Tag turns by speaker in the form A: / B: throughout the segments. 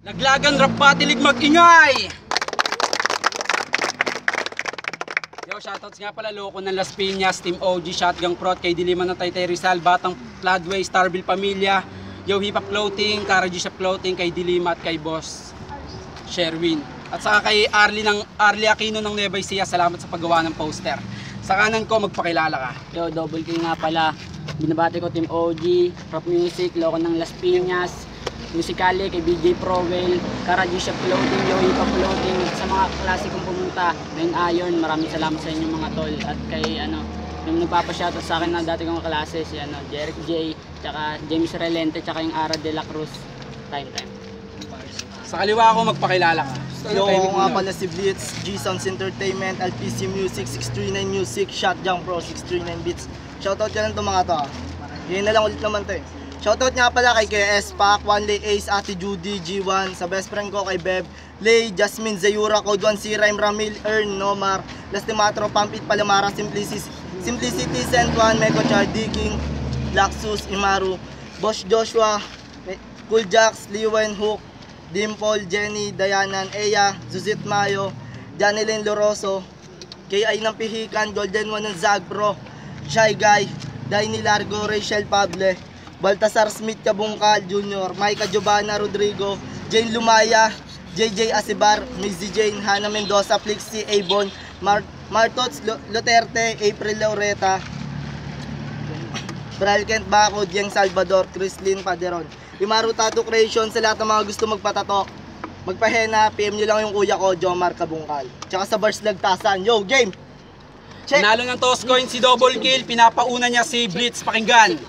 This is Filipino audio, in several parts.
A: Naglagan rap patilig mag-ingay! Yo, shoutouts nga pala Loko ng Las Piñas, Team OG, Shotgun Prot, kay Diliman ng Taytay Rizal, Batang Floodway, Starville Pamilya, Yo Hip Hop Clothing, Kara G Shop Clothing, kay Dilima at kay Boss Sherwin. At saka kay Arlie Aquino ng Nueva Ecija, salamat sa paggawa ng poster. Sa kanan ko, magpakilala ka.
B: Yo, Double K nga pala. Binabati ko Team OG, Prop Music, Loko ng Las Piñas, Musicale, kay BJ Prowell, Kara G Shop Clothing, Yo Hip Hop Clothing, sa mga klase kong pumunta, Main Iron, maraming salamat sa inyo mga tol. At kay yung nagpapashoutout sa akin na dati kong klase, si Jeric J, tsaka James Relente, tsaka yung Ara de la Cruz. Time.
A: Sa kaliwa ko, magpakilala ka.
C: Yo, ako nga pala si Blitz, G-Sounds Entertainment, LPC Music, 639 Music, Shotgun Pro, 639 Beats. Shoutout ka lang itong mga to ah. Yun na lang ulit naman to eh. Shoutout nga pala kay KS-Pac, One-Lay Ace, Ate Judy, G1, sa best friend ko kay Beb, Lay, Jasmine, Zayura, Code 1, C-Rhyme, Ramil, Ern, Nomar, Lastimatro, Pampit, Palamara, Simplicity, Sent1, Meko Char, Digging, Laxus, Imaru, Boss Joshua, Cool Jax, Liwen, Hook, Dimple, Jenny, Dayanan, Eya, Zuzit Mayo, Janilyn Loroso, K.I. ng Pihikan, Golden One ng Zagpro, Shy Guy, Daini Largo, Rachel Pable, Baltasar Smith Kabungkal Jr., Micah Giovanna Rodrigo, Jane Lumaya, JJ Asibar, Mizzy Jane, Hannah Mendoza, Flixie, Avon, Martots Luterte, April Laureta, Bral Kent Baco, Dieng Salvador, Chrislyn Paderon. Imaru Tattoo Creation, sa lahat ng mga gusto magpatato, magpahena, PM nyo lang yung kuya ko, Jomar Kabungkal. Tsaka sa Bars Lagtasan, yo, game! Check!
A: Nalo ng toss coin si Double Kill, pinapauna niya si Blitz, pakinggan.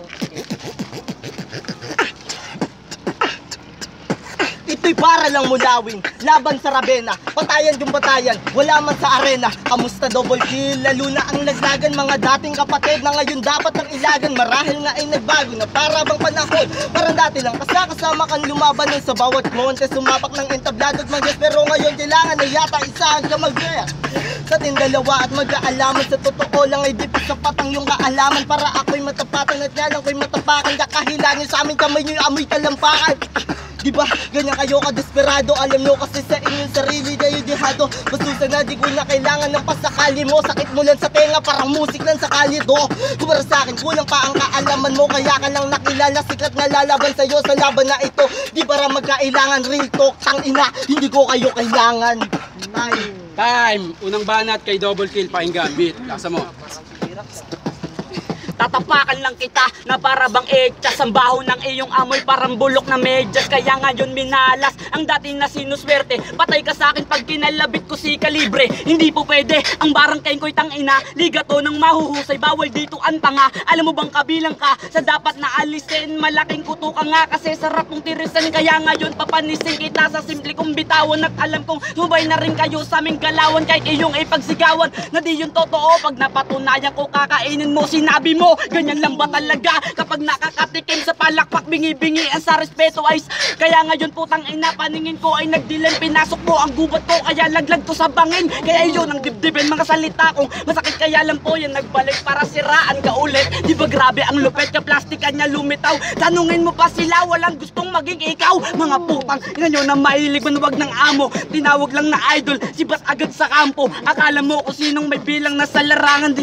C: Ito'y para lang mulawin, laban sa Ravenna, patayan yung batayan, wala man sa arena. Kamusta Double Kill, lalo na ang laglagan, mga dating kapatid na ngayon dapat ng ilagan. Marahil nga ay nagbago na para bang panahon, parang dati lang kasama kang lumaban nun sa bawat monte, sumapak ng entablado at magyas. Pero ngayon kailangan na yata isa hanggang mag-rare sa tindalawa at mag-aalaman. Sa totoo lang ay di pa sapat ang iyong kaalaman para ako'y matapatan at nga lang ko'y matapakan. Kakahilanin sa aming kamay nyo'y amoy talampakan. Diba, ganyan kayo ka-desperado. Alam nyo kasi sa inyong sarili kayo dihado. Basusan na di ko na kailangan ng pasakali mo. Sakit mo lang sa tenga, parang musik lang sa kalido. Para sa akin, kulang pa ang kaalaman mo. Kaya ka lang nakilala, sikat na lalaban sa'yo sa laban na ito. Di para magkailangan, real talk, tangina, hindi ko kayo kailangan.
A: Time! Unang banat kay Double Kill, pakinggan. Beat, lasa mo.
B: Tatapakan lang kita na para bang etchas. Ang baho ng iyong amoy parang bulok na medyas. Kaya ngayon minalas ang dati na sinuswerte. Patay ka sa akin pag kinalabit ko si Kalibre. Hindi po pwede ang barangay ko'y tangina. Liga to ng mahuhusay, bawal dito ang tanga. Alam mo bang kabilang ka sa dapat na alisin? Malaking kuto ka nga kasi sarap mong tirisan. Kaya ngayon papanisin kita sa simple kong bitawan. At alam kong subay na rin kayo sa aming galawan. Kahit iyong ipagsigawan na di yung totoo. Pag napatunayan ko kakainin mo, sinabi mo ganyan lang ba talaga kapag nakakatikim sa palakpak, bingi-bingi ang sa respeto ay. Kaya ngayon putang ina, paningin ko ay nagdilim. Pinasok mo ang gubat ko kaya laglag ko sa bangin. Kaya yun ang dibdibin mga salita kong masakit. Kaya lang po yan nagbalik para siraan ka ulit. Di ba grabe ang lupet ka, plastikan niya lumitaw. Tanungin mo pa sila, walang gustong maging ikaw. Mga putang ina nyo na mahilig manuwag ng amo. Tinawag lang na idol, sibat agad sa kampo. Akala mo kung sinong may bilang na sa larangan.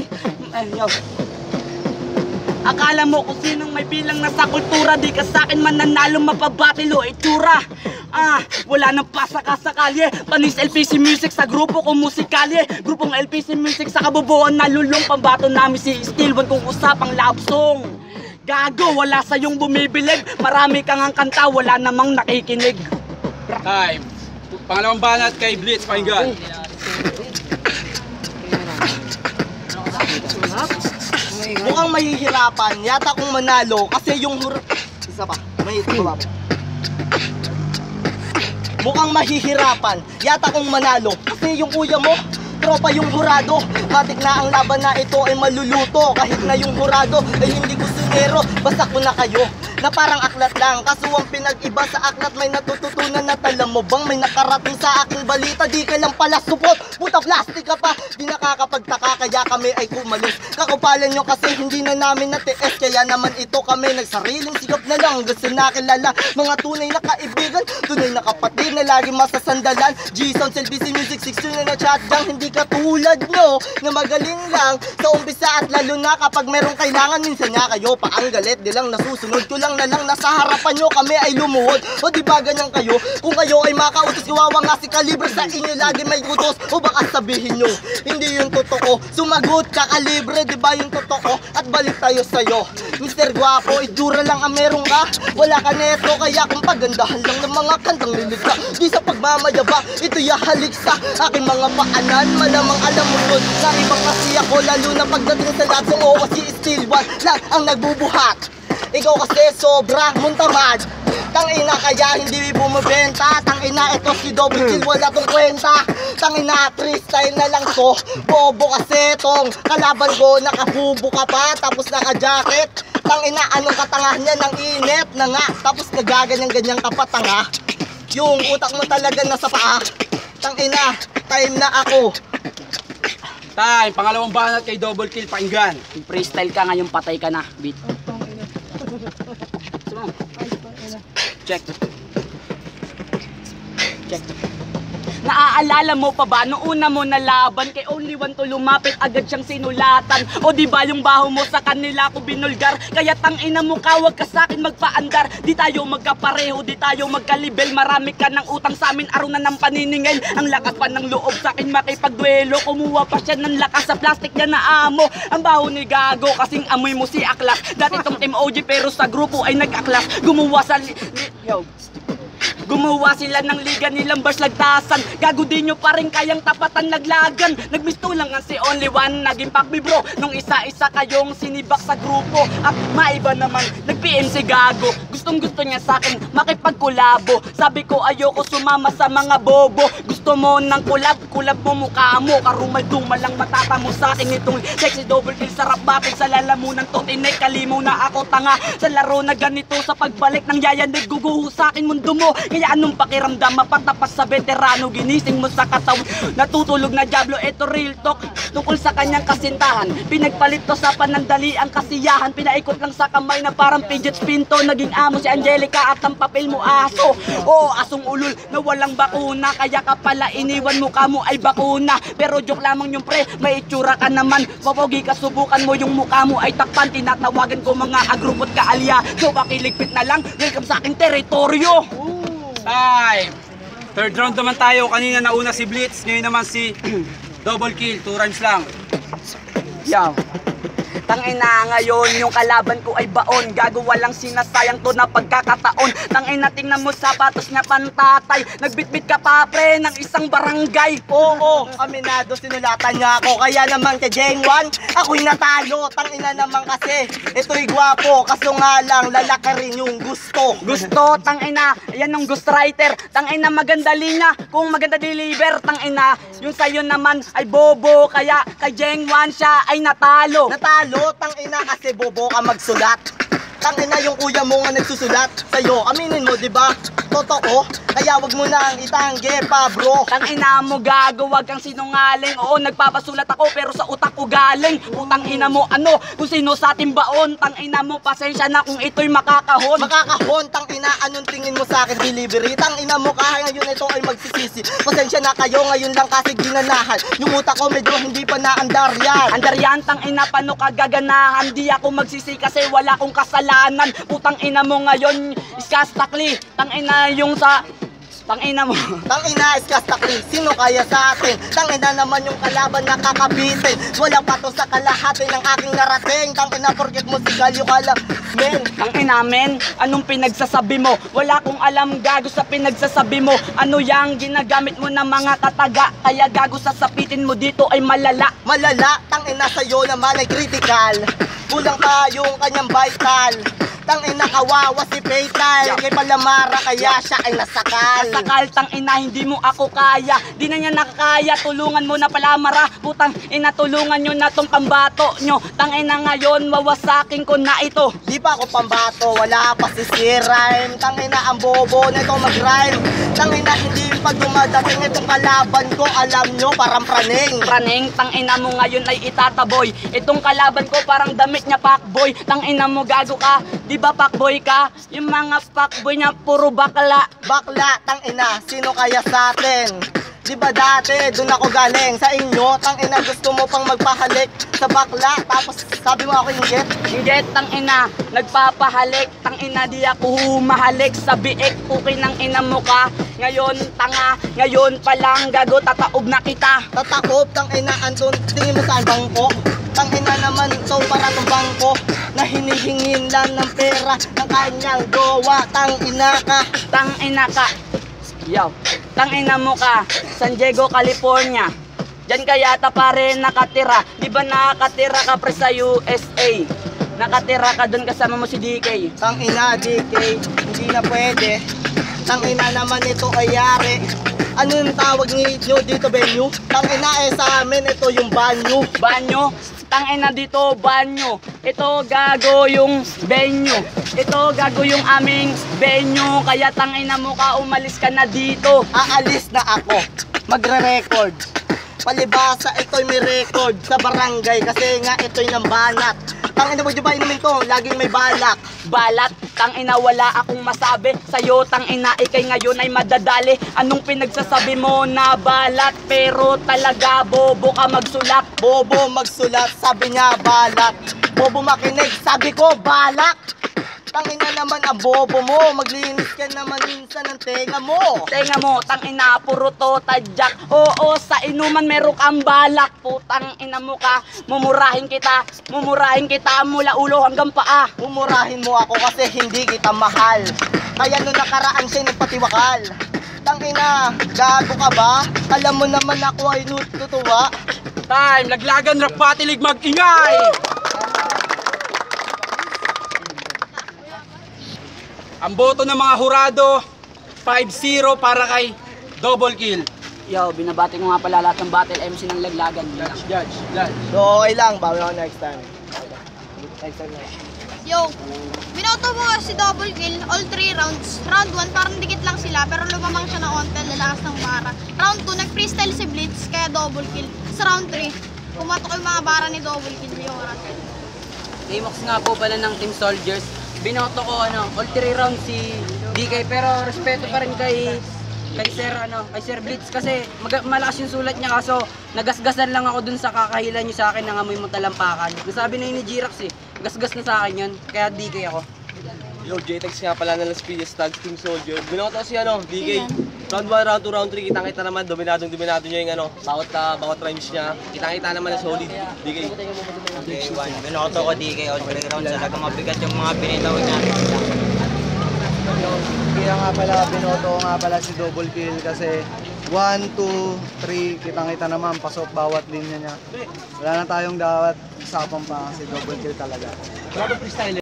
B: Akala mo kung sinong may bilang na sa kultura. Di ka sa'kin mananalo, mapabatilo itsura. Wala nang pasaka sa kalye. Panis LPC Music sa grupo kong musikalye. Grupong LPC Music sa kabubuan nalulong. Pambato namin si Steel One kung usapang love song. Gago, wala sa'yong bumibilib. Marami kang ang kanta, wala namang nakikinig.
A: Time! Pangalawang banat kay Blitz, pakinggan.
C: Mukhang mahihirapan, yata kung manalo kasi yung isa pa, mukhang mahihirapan, yata kung manalo kasi yung kuya mo, tropa yung hurado. Matik na ang laban na ito ay maluluto. Kahit na yung hurado ay hindi kusinero. Basta ko na kayo na parang aklat lang. Kaso ang pinag-iba sa aklat may natututunan na. Alam mo bang may nakarating sa aking balita? Di ka lang pala supot, puta plastic ka pa. Di nakakapagtaka kaya kami ay kumalis. Kakupalan nyo kasi hindi na namin natiis. Kaya naman ito kami nagsariling sigap na lang. Gusto na kilala mga tunay na kaibigan, tunay na kapatid lagi masasandalan. G-Sound, LPC Music, 629 na shotgun. Hindi katulad nyo na magaling lang sa umpisa at lalo na kapag merong kailangan. Minsan nga kayo pa ang galit, di lang nasusunod ko lang na lang nasa harapan nyo kami ay lumuhod. O di ba ganyan kayo? Kung kayo ay makautos, kawawa nga si Calibre, sa inyo lagi may utos. O baka sabihin nyo, hindi yung totoo. Sumagot ka Calibre, di ba yung totoo? At balik tayo sa'yo, Mr. Guapo, itsura lang ang meron ka. Wala ka neto, kaya kung pagandahan lang ng mga kantang lilikha. Di sa pagmamayabang, ito halik sa aking mga paanan. Malamang alam mo yun, na ibang kasi ako. Lalo na pagdating sa lahat, so kasi still one lang ang nagbubuhat. Ikaw kasi sobrang muntamad. Tangina kaya hindi bumibenta. Tangina ito si Double Kill, wala tong kwenta. Tangina freestyle na lang to. Bobo kasi tong kalaban ko, nakabubo ka pa tapos naka-jacket. Tangina anong katangahan niya ng init na nga. Tapos nagaganyan-ganyan ka pa tanga. Yung utak mo talaga nasa paa. Tangina, time na ako.
A: Time, pangalawang banat kay Double Kill, pakinggan.
B: Freestyle ka ngayon, patay ka na. Beat. Check. Check. Naaalala mo pa ba noong una mo nalaban kay only one to lumapit agad siyang sinulatan? O di ba yung baho mo sa kanila ko binulgar? Kaya tangina mo ka, wag ka sa'kin magpaandar. Di tayo magkapareho, di tayo magkalibel. Marami ka ng utang sa amin, araw na ng paniningil. Ang lakas pa ng loob sa akin makipagduelo. Kumuha pa siya ng lakas sa plastic niya na amo. Ang baho ni Gago kasing amoy mo si Aklas. Dati tong Team OG pero sa grupo ay nag-aklas. Gumawa sila ng liga nilang bars lagtasan. Gago din nyo pa rin kayang tapatan laglagan. Nagmisto lang nga si only one, naging pakbi bro. Nung isa-isa kayong sinibak sa grupo. At maiba naman, nag-PM si Gago. Gustong gusto niya sa akin makipagkulabo. Sabi ko ayoko sumama sa mga bobo. Gusto mo ng kulab mo mukha mo. Karumal-dumal lang matata mo sa akin itong sexy Double Kill. Sarap bakit sa lalamunan to tinay. Kalimaw na ako tanga sa laro na ganito. Sa pagbalik ng yayanig guguho sa akin mundo mo. Kaya anong pakiramdam mapatapas sa veterano. Ginising mo sa katawan natutulog na Diablo. Ito real talk tungkol sa kanyang kasintahan. Pinagpalit to sa panandali ang kasiyahan. Pinaikot lang sa kamay na parang fidget spinto. Naging amo si Angelica at ang papel mo aso. Oo, asong ulul na walang bakuna. Kaya ka pala iniwan mo kamo ay bakuna. Pero joke lamang yung pre, may itsura ka naman. Papogi ka, subukan mo yung mukha mo ay takpan. Tinatawagan ko mga agrupot ka alya. So pakiligpit na lang, welcome sa aking teritoryo.
A: Time. Third round naman tayo. Kanina nauna si Blitz, ngayon naman si Double Kill. 2 rounds lang.
B: Yo. Tangina ngayon yung kalaban ko ay baon. Gago walang sinasayang to na pagkakataon. Tangina tingnan mo sapatos niya pantatay. Nagbitbit ka pa pre ng isang barangay.
C: Oo, aminado sinulatan niya ako. Kaya naman kay Jeng 1, ako'y natalo. Tangina naman kasi, ito'y gwapo. Kaso nga lang, lalaki rin yung gusto.
B: Gusto, tangina, yan yung ghostwriter. Tangina maganda linya, kung maganda deliver. Tangina, yung sayo naman ay bobo. Kaya kay Jeng 1 siya ay natalo.
C: Natalo, tangina kasi bobo ka magsulat. Tangina yung kuya mo nga nagsusulat sa'yo. Aminin mo, di ba? Totoo. Kaya wag mo nang itangge pa, bro.
B: Tangina mo gago, wag kang sinungaling. Oo, nagpapasulat ako pero sa utak ko galing. Utang ina mo ano, kung sino sa ating baon. Tangina mo, pasensya na kung ito'y makakahon.
C: Makakahon, tangina, anong tingin mo sa akin delivery? Tangina mo kahit ngayon ito ay magsisisi. Pasensya na kayo, ngayon lang kasi ginanahan. Yung utak ko medyo hindi pa naandar yan.
B: Andar yan, tangina, paano ka gaganahan? Di ako magsisi kasi wala kong kasalanan. Putang ina mo ngayon, iskastakli. Tangina yung sa... Tangina mo.
C: Tangina, iskastakli, sino kaya sa atin? Tangina naman yung kalaban na kakabitin. Wala pa to sa kalahati ng aking narating. Tangina, forget mo si Galyo Kala. Men,
B: Tangina men, anong pinagsasabi mo? Wala kong alam gago sa pinagsasabi mo. Ano yang ginagamit mo ng mga kataga? Kaya gago sasapitin mo dito ay malala.
C: malala, tangina sa'yo naman ay critical. Kulang pa yung kanyang vital. Tangina kawawa si Paytal. Kay Palamara kaya siya ay nasakal.
B: Sakal tangina hindi mo ako kaya. Di na niya nakakaya, tulungan mo na Palamara. Putang ina tulungan nyo na tong pambato nyo. Tangina ngayon wawasakin ko na ito.
C: Di pa ako pambato, wala pa si Rhyme. Tangina ang bobo na ito mag-rhyme. Tangina hindi pa dumadating itong kalaban ko. Alam nyo parang praning.
B: Praneng, tangina mo ngayon ay itataboy. Itong kalaban ko parang damit niya pakboy. Tangina mo gago ka, di Di ba fuckboy ka? Yung mga fuckboy niya puro bakla.
C: Bakla, tang ina, sino kaya sa atin? Di ba dati, dun ako galing sa inyo, tang ina gusto mo pang magpahalik sa bakla, tapos sabi mo ako inggit?
B: Inggit, tang ina, nagpapahalik. Tang ina, di ako humahalik sa biik. Okay ng ina mo ka. Ngayon, tanga, ngayon pa lang gago, tataob na kita.
C: Tatakop, tang ina, andun, tingin mo saan bangko? Tang ina naman, ito para ng bangko na hinihingin lang ng pera ng kanyang jowa, tang ina ka.
B: Tang ina ka. Yo, tang ina mo ka. San Diego, California. Diyan ka yata pare nakatira. Di ba nakatira ka pre sa USA? Nakatira ka doon kasama mo si DK.
C: Tang ina, DK, hindi na pwede. Tang ina naman ito ay yari. Ano yung tawag niyo dito, venue? Tang ina sa amin, ito yung banyo.
B: Banyo? Tang ina dito, banyo. Ito gago yung venue. Ito gago yung aming venue. Kaya tang ina mo ka, umalis ka na dito.
C: Aalis na ako, magre-record. Palibasa, ito'y may record sa barangay kasi nga ito'y nang banat. Tang ina mo, di ba inumin to? Laging may balak.
B: Balat, tang ina wala akong masabi. Sa'yo tang ina ikay ngayon ay madadali. Anong pinagsasabi mo na balat? Pero talaga bobo ka magsulat.
C: Bobo magsulat, sabi niya balat. Bobo makinig, sabi ko balak. Tangina naman ang bobo mo, maglinis ka naman minsan ng tenga mo.
B: Tenga mo, tang ina, puro to tadyak. Oo, sa inuman meron kang balak. Putang ina mo ka, mumurahin kita mula ulo hanggang paa.
C: Umurahin mo ako kasi hindi kita mahal. Kaya nung nakaraan siya nagpatiwakal. Tangina, gago ka ba? Alam mo naman ako ay natutuwa.
A: Time, laglagan, rap batilig, mag-ingay! Ang boto ng mga hurado, 5-0 para kay Double Kill.
B: Yo, binabati ko nga pala lahat ng battle MC ng laglagan.
A: Judge.
C: So okay lang, bawi ako next time. Next time na.
D: Yo, binoto mo si Double Kill all 3 rounds. Round 1, parang dikit lang sila, pero lumamang siya ng ontel, lalakas ng bara. Round 2, nag-freestyle si Blitz, kaya Double Kill. Sa round 3, pumatok yung mga bara ni Double Kill, yung oras.
E: Amox nga po pala ng Team Soldiers. Binoto ko all 3 rounds si DK, pero respeto pa rin kay Sir Blitz kasi malakas yung sulat niya, kaso nagasgasan lang ako dun sa kakahilan niyo sa akin ng amoy mo talampakan. Nasabi na yun ni Jirax gasgas na sa akin yun, kaya DK ako.
F: Yo, JTEX nga pala ng Las Piñas Tags Team Soldier. Binoto ko si DK. Round 1, round 2, round 3, kitang-kita naman, dominado niya yung bawat rhymes niya. Kitang-kita naman na solid, DK.
G: Okay, 1. Binoto ko DK all 3 rounds. Talagang mabigat yung mga binitaw niya.
H: Kaya nga pala, binoto ko nga pala si Double Kill kasi 1, 2, 3, kitang-kita naman, pasok bawat linya niya. Wala na tayong dapat usapang pa si Double Kill talaga.